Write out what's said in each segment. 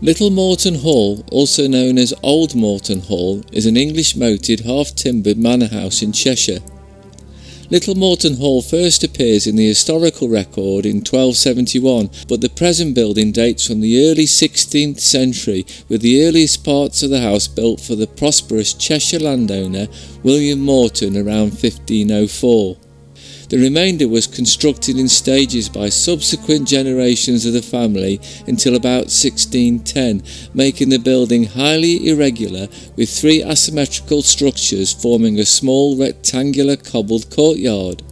Little Moreton Hall, also known as Old Moreton Hall, is an English-moated, half-timbered manor house in Cheshire. Little Moreton Hall first appears in the historical record in 1271, but the present building dates from the early 16th century, with the earliest parts of the house built for the prosperous Cheshire landowner William Moreton around 1504. The remainder was constructed in stages by subsequent generations of the family until about 1610, making the building highly irregular, with three asymmetrical structures forming a small rectangular cobbled courtyard.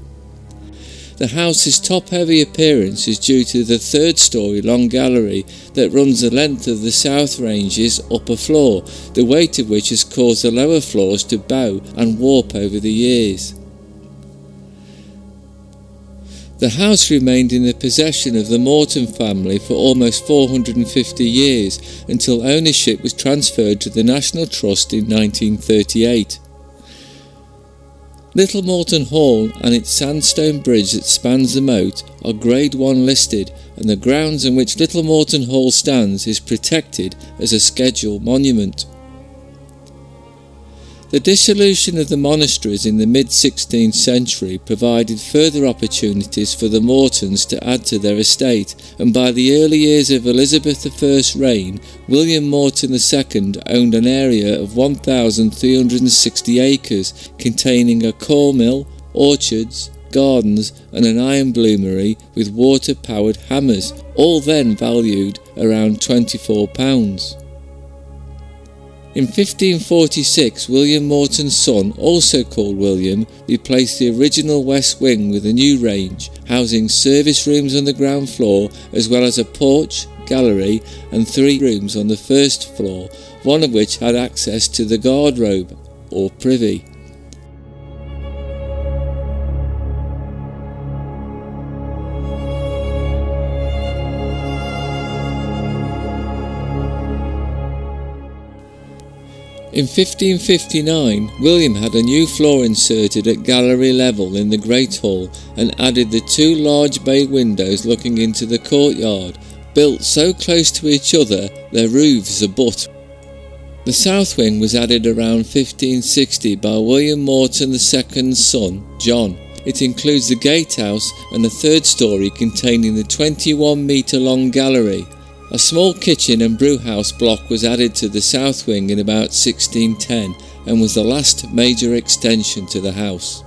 The house's top-heavy appearance is due to the third-storey long gallery that runs the length of the south range's upper floor, the weight of which has caused the lower floors to bow and warp over the years. The house remained in the possession of the Moreton family for almost 450 years, until ownership was transferred to the National Trust in 1938. Little Moreton Hall and its sandstone bridge that spans the moat are Grade 1 listed, and the grounds on which Little Moreton Hall stands is protected as a scheduled monument. The dissolution of the monasteries in the mid-16th century provided further opportunities for the Moretons to add to their estate, and by the early years of Elizabeth I's reign, William Moreton II owned an area of 1,360 acres containing a cornmill, orchards, gardens and an iron bloomery with water-powered hammers, all then valued around £24. In 1546, William Moreton's son, also called William, replaced the original west wing with a new range, housing service rooms on the ground floor, as well as a porch, gallery and 3 rooms on the first floor, one of which had access to the guardrobe, or privy. In 1559, William had a new floor inserted at gallery level in the Great Hall and added the 2 large bay windows looking into the courtyard, built so close to each other their roofs abut. The south wing was added around 1560 by William Moreton II's son, John. It includes the gatehouse and a 3rd storey containing the 21-metre long gallery. A small kitchen and brewhouse block was added to the south wing in about 1610 and was the last major extension to the house.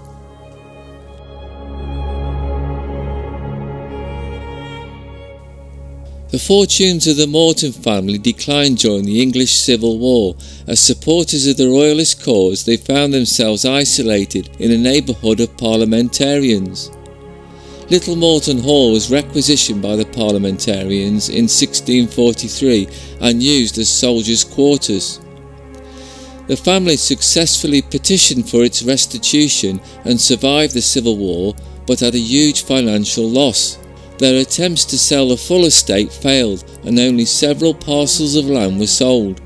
The fortunes of the Moreton family declined during the English Civil War. As supporters of the Royalist cause, they found themselves isolated in a neighbourhood of parliamentarians. Little Moreton Hall was requisitioned by the parliamentarians in 1643 and used as soldiers' quarters. The family successfully petitioned for its restitution and survived the Civil War, but had a huge financial loss. Their attempts to sell the full estate failed, and only several parcels of land were sold.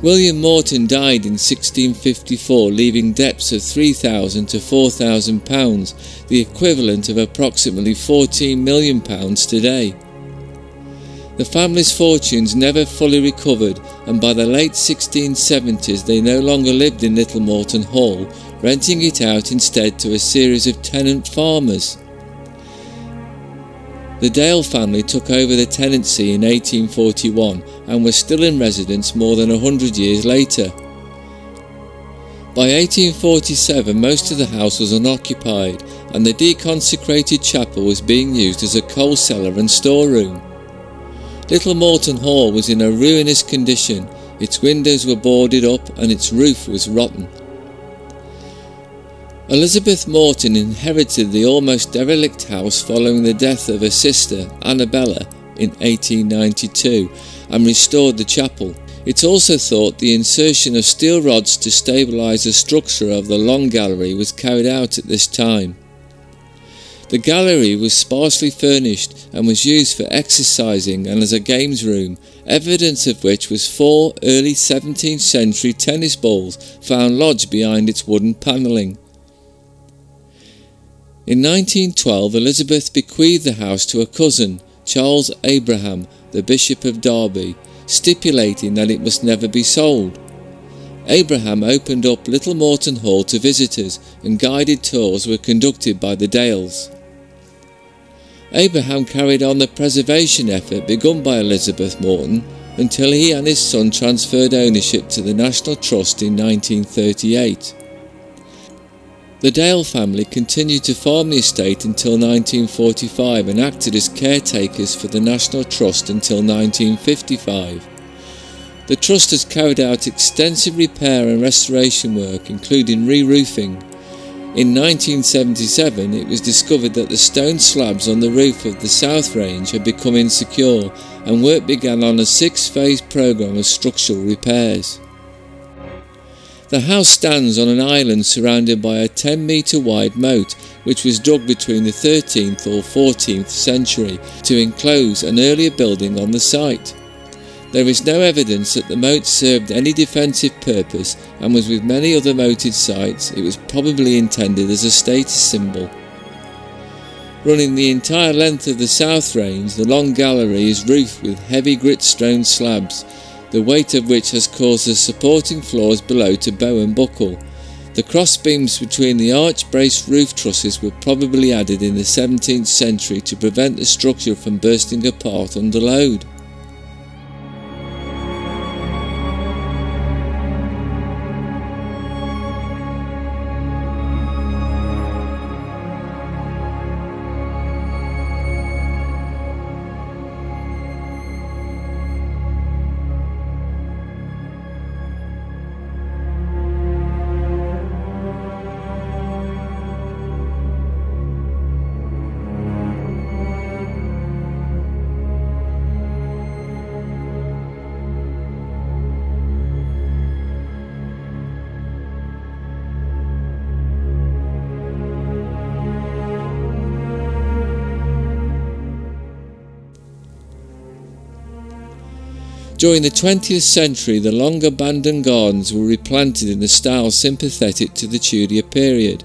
William Moreton died in 1654, leaving debts of £3,000 to £4,000, the equivalent of approximately £14 million today. The family's fortunes never fully recovered, and by the late 1670s they no longer lived in Little Moreton Hall, renting it out instead to a series of tenant farmers. The Dale family took over the tenancy in 1841 and was still in residence more than 100 years later. By 1847 most of the house was unoccupied, and the deconsecrated chapel was being used as a coal cellar and storeroom. Little Moreton Hall was in a ruinous condition. Its windows were boarded up and its roof was rotten. Elizabeth Moreton inherited the almost derelict house following the death of her sister, Annabella, in 1892 and restored the chapel. It's also thought the insertion of steel rods to stabilise the structure of the long gallery was carried out at this time. The gallery was sparsely furnished and was used for exercising and as a games room, evidence of which was 4 early 17th century tennis balls found lodged behind its wooden panelling. In 1912, Elizabeth bequeathed the house to a cousin, Charles Abraham, the Bishop of Derby, stipulating that it must never be sold. Abraham opened up Little Moreton Hall to visitors, and guided tours were conducted by the Dales. Abraham carried on the preservation effort begun by Elizabeth Moreton until he and his son transferred ownership to the National Trust in 1938. The Dale family continued to farm the estate until 1945 and acted as caretakers for the National Trust until 1955. The Trust has carried out extensive repair and restoration work, including re-roofing. In 1977 it was discovered that the stone slabs on the roof of the South Range had become insecure, and work began on a 6-phase programme of structural repairs. The house stands on an island surrounded by a 10-metre wide moat, which was dug between the 13th or 14th century to enclose an earlier building on the site. There is no evidence that the moat served any defensive purpose, and was with many other moated sites, it was probably intended as a status symbol. Running the entire length of the South Range, the long gallery is roofed with heavy grit stone slabs, the weight of which has caused the supporting floors below to bow and buckle. The cross beams between the arch-braced roof trusses were probably added in the 17th century to prevent the structure from bursting apart under load. During the 20th century, the long abandoned gardens were replanted in a style sympathetic to the Tudor period.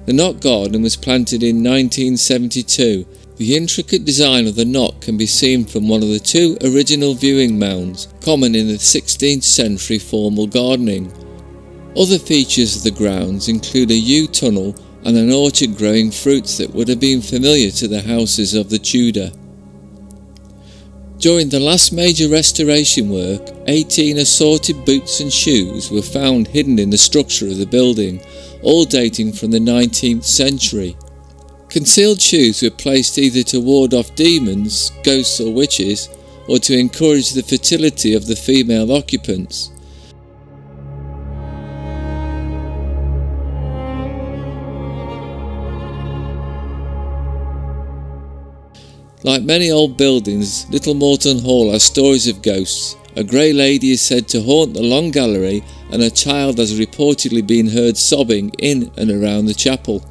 The knot garden was planted in 1972. The intricate design of the knot can be seen from one of the 2 original viewing mounds, common in the 16th century formal gardening. Other features of the grounds include a yew tunnel and an orchard growing fruits that would have been familiar to the houses of the Tudor. During the last major restoration work, 18 assorted boots and shoes were found hidden in the structure of the building, all dating from the 19th century. Concealed shoes were placed either to ward off demons, ghosts or witches, or to encourage the fertility of the female occupants. Like many old buildings, Little Moreton Hall has stories of ghosts. A grey lady is said to haunt the long gallery, and a child has reportedly been heard sobbing in and around the chapel.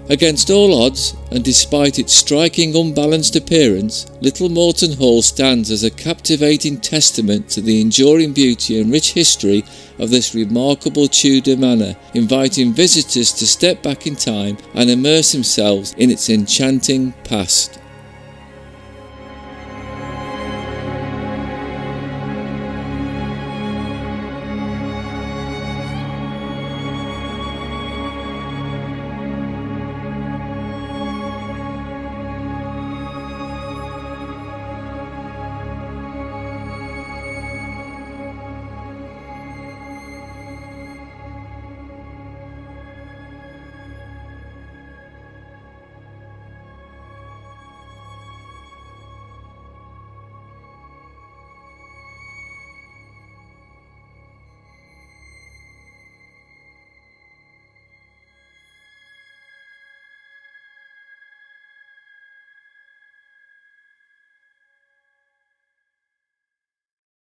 Against all odds, and despite its striking unbalanced appearance, Little Moreton Hall stands as a captivating testament to the enduring beauty and rich history of this remarkable Tudor manor, inviting visitors to step back in time and immerse themselves in its enchanting past.